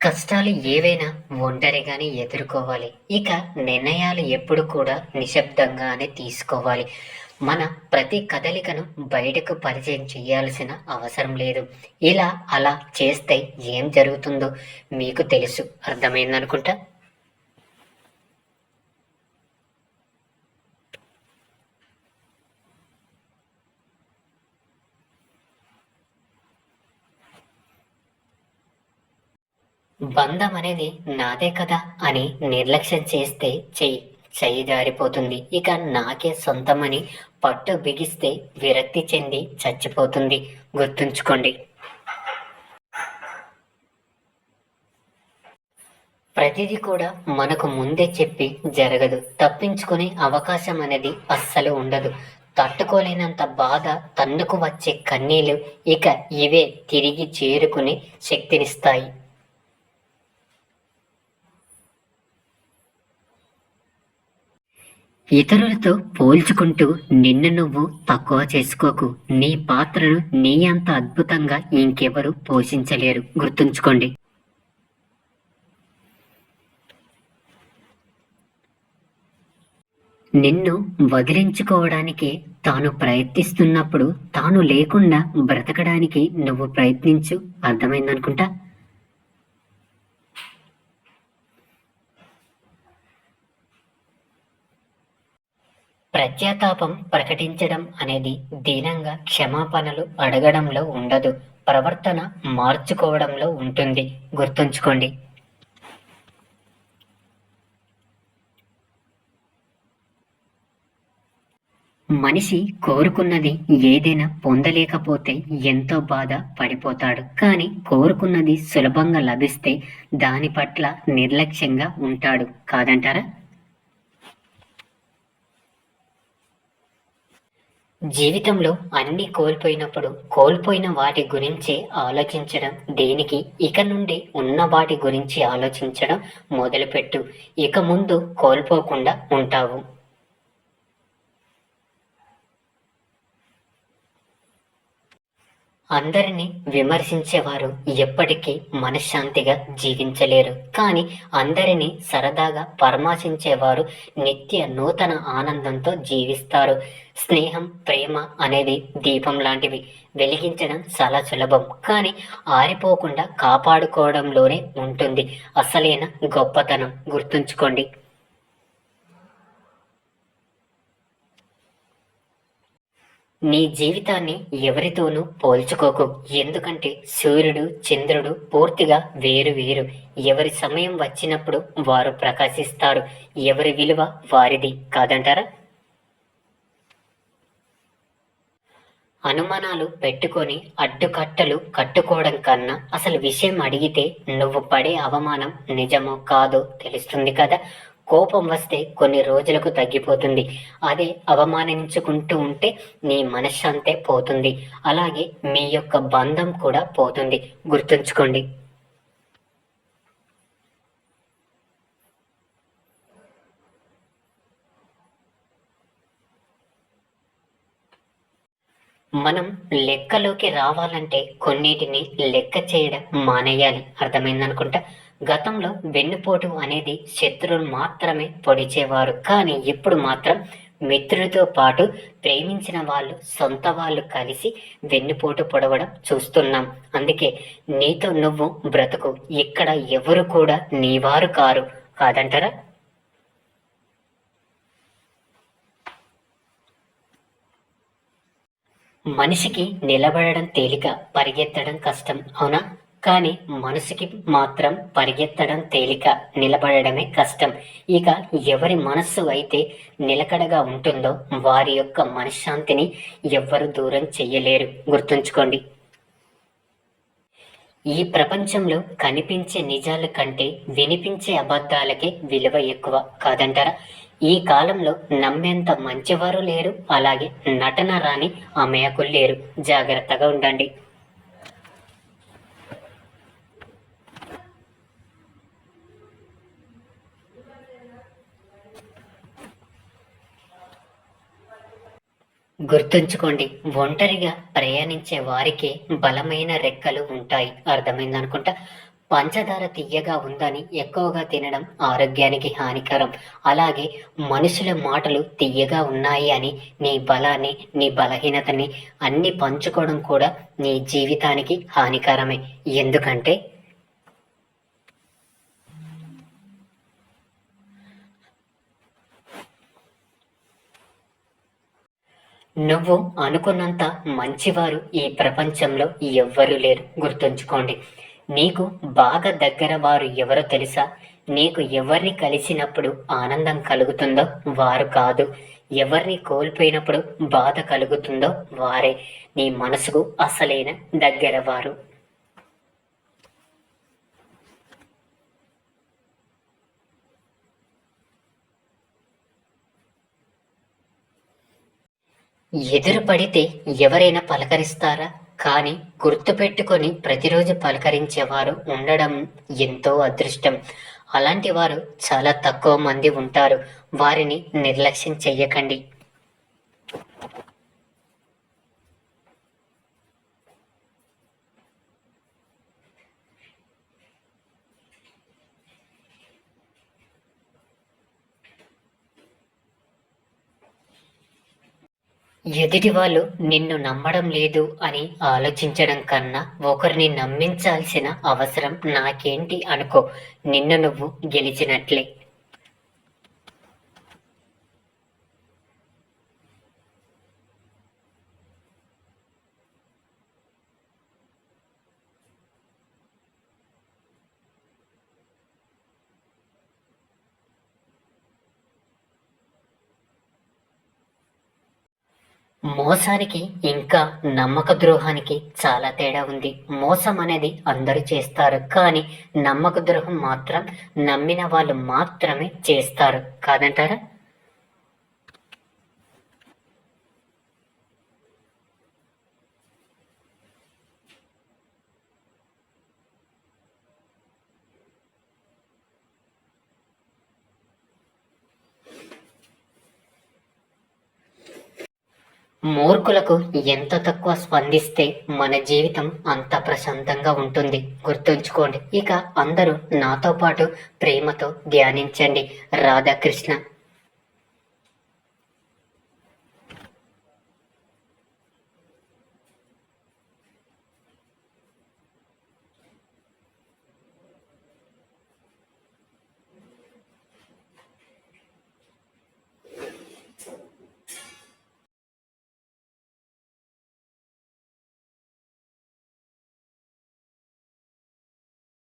కష్టాలు ఏవైనా ఒంటరిగానే ఎదుర్కోవాలి. ఇక నిర్ణయాలు ఎప్పుడు కూడా నిశ్శబ్దంగానే తీసుకోవాలి. మన ప్రతి కదలికను బయటకు పరిచయం చేయాల్సిన అవసరం లేదు. ఇలా అలా చేస్తే ఏం జరుగుతుందో మీకు తెలుసు. అర్థమైందనుకుంటా. బంధం అనేది నాదే కదా అని నిర్లక్ష్యం చేస్తే చెయ్యి జారిపోతుంది. ఇక నాకే సొంతమని పట్టు బిగిస్తే విరక్తి చెంది చచ్చిపోతుంది. గుర్తుంచుకోండి. ప్రతిదీ కూడా మనకు ముందే చెప్పి జరగదు. తప్పించుకునే అవకాశం అనేది అస్సలు ఉండదు. తట్టుకోలేనంత బాధ, తన్నుకు వచ్చే కన్నీళ్లు ఇక ఇవే తిరిగి చేరుకునే శక్తినిస్తాయి. ఇతరులతో పోల్చుకుంటూ నిన్ను నువ్వు తక్కువ చేసుకోకు. నీ పాత్రను నీ అంత అద్భుతంగా ఇంకెవరు పోషించలేరు. గుర్తుంచుకోండి. నిన్ను వదిలించుకోవడానికి తాను ప్రయత్నిస్తున్నప్పుడు తాను లేకుండా బ్రతకడానికి నువ్వు ప్రయత్నించు. అర్థమైందనుకుంటా. పశ్చాత్తాపం ప్రకటించడం అనేది దీనంగా క్షమాపణలు అడగడంలో ఉండదు, ప్రవర్తన మార్చుకోవడంలో ఉంటుంది. గుర్తుంచుకోండి. మనిషి కోరుకున్నది ఏదైనా పొందలేకపోతే ఎంతో బాధ పడిపోతాడు. కానీ కోరుకున్నది సులభంగా లభిస్తే దాని పట్ల నిర్లక్ష్యంగా ఉంటాడు. కాదంటారా? జీవితంలో అన్ని కోల్పోయినప్పుడు కోల్పోయిన వాటి గురించి ఆలోచించడం దేనికి? ఇక నుండి ఉన్న వాటి గురించి ఆలోచించడం మొదలుపెట్టు. ఇక ముందు కోల్పోకుండా ఉంటావు. అందరినీ విమర్శించేవారు ఎప్పటికీ మనశ్శాంతిగా జీవించలేరు. కానీ అందరినీ సరదాగా పరామర్శించేవారు నిత్య నూతన ఆనందంతో జీవిస్తారు. స్నేహం, ప్రేమ అనేది దీపం లాంటివి. వెలిగించడం చాలా సులభం, కానీ ఆరిపోకుండా కాపాడుకోవడంలోనే ఉంటుంది అసలైన గొప్పతనం. గుర్తుంచుకోండి. నీ జీవితాన్ని ఎవరితోనూ పోల్చుకోకు. ఎందుకంటే సూర్యుడు, చంద్రుడు పూర్తిగా వేరు వేరు. ఎవరి సమయం వచ్చినప్పుడు వారు ప్రకాశిస్తారు. ఎవరి విలువ వారిది. కాదంటారా? అనుమానాలు పెట్టుకొని అడ్డుకట్టలు కట్టుకోవడం కన్నా అసలు విషయం అడిగితే నువ్వు పడే అవమానం నిజమో కాదో తెలుస్తుంది కదా. కోపం వస్తే కొన్ని రోజులకు తగ్గిపోతుంది. అదే అవమానించుకుంటూ ఉంటే నీ మనశ్శాంతే పోతుంది. అలాగే మీ యొక్క బంధం కూడా పోతుంది. గుర్తుంచుకోండి. మనం లెక్కలోకి రావాలంటే కొన్నిటిని లెక్క చేయడం మానేయాలి. అర్థమైందనుకుంటా. గతంలో వెన్నుపోటు అనేది శత్రువులు మాత్రమే పొడిచేవారు. కానీ ఇప్పుడు మాత్రం మిత్రులతో పాటు ప్రేమించిన వాళ్ళు, సొంత వాళ్ళు కలిసి వెన్నుపోటు పొడవడం చూస్తున్నాం. అందుకే నీతో నువ్వు బ్రతుకు. ఇక్కడ ఎవరు కూడా నీవారు కారు. కాదంటారా? మనిషికి నిలబడడం తేలిక, పరిగెత్తడం కష్టం. అవునా? కానీ మనసుకి మాత్రం పరిగెత్తడం తేలిక, నిలబడడమే కష్టం. ఇక ఎవరి మనస్సు అయితే నిలకడగా ఉంటుందో వారి యొక్క మనశ్శాంతిని ఎవ్వరు దూరం చెయ్యలేరు. గుర్తుంచుకోండి. ఈ ప్రపంచంలో కనిపించే నిజాల కంటే వినిపించే అబద్ధాలకే విలువ ఎక్కువ. కాదంటారా? ఈ కాలంలో నమ్మేంత మంచివారు లేరు, అలాగే నటన రాని అమాయకులు లేరు. జాగ్రత్తగా ఉండండి. గుర్తుంచుకోండి. ఒంటరిగా ప్రయాణించే వారికే బలమైన రెక్కలు ఉంటాయి. అర్థమైందనుకుంటా. పంచదార తియ్యగా ఉందని ఎక్కువగా తినడం ఆరోగ్యానికి హానికరం. అలాగే మనుషుల మాటలు తియ్యగా ఉన్నాయి అని నీ బలాన్ని, నీ బలహీనతని అన్నీ పంచుకోవడం కూడా నీ జీవితానికి హానికరమే. ఎందుకంటే నువ్వు అనుకున్నంత మంచివారు ఈ ప్రపంచంలో ఎవ్వరూ లేరు. గుర్తుంచుకోండి. నీకు బాగా దగ్గర వారు ఎవరో తెలుసా? నీకు ఎవరిని కలిసినప్పుడు ఆనందం కలుగుతుందో వారు కాదు. ఎవరిని కోల్పోయినప్పుడు బాధ కలుగుతుందో వారే నీ మనసుకు అసలైన దగ్గర వారు. ఎదురు పడితే ఎవరైనా పలకరిస్తారా? కానీ గుర్తుపెట్టుకొని ప్రతిరోజు పలకరించేవారు ఉండడం ఎంతో అదృష్టం. అలాంటి వారు చాలా తక్కువ మంది ఉంటారు. వారిని నిర్లక్ష్యం చెయ్యకండి. ఎదుటి వాళ్ళు నిన్ను నమ్మడం లేదు అని ఆలోచించడం కన్నా ఒకరిని నమ్మించాల్సిన అవసరం నాకేంటి అనుకో. నిన్ను నువ్వు గెలిచినట్లే. మోసానికి ఇంకా నమ్మక ద్రోహానికి చాలా తేడా ఉంది. మోసం అనేది అందరూ చేస్తారు, కానీ నమ్మక ద్రోహం మాత్రం నమ్మిన వాళ్ళు మాత్రమే చేస్తారు. కాదంటారా? మూర్ఖులకు ఎంత తక్కువ స్పందిస్తే మన జీవితం అంత ప్రశాంతంగా ఉంటుంది. గుర్తుంచుకోండి. ఇక అందరూ నాతో పాటు ప్రేమతో ధ్యానించండి. రాధాకృష్ణ.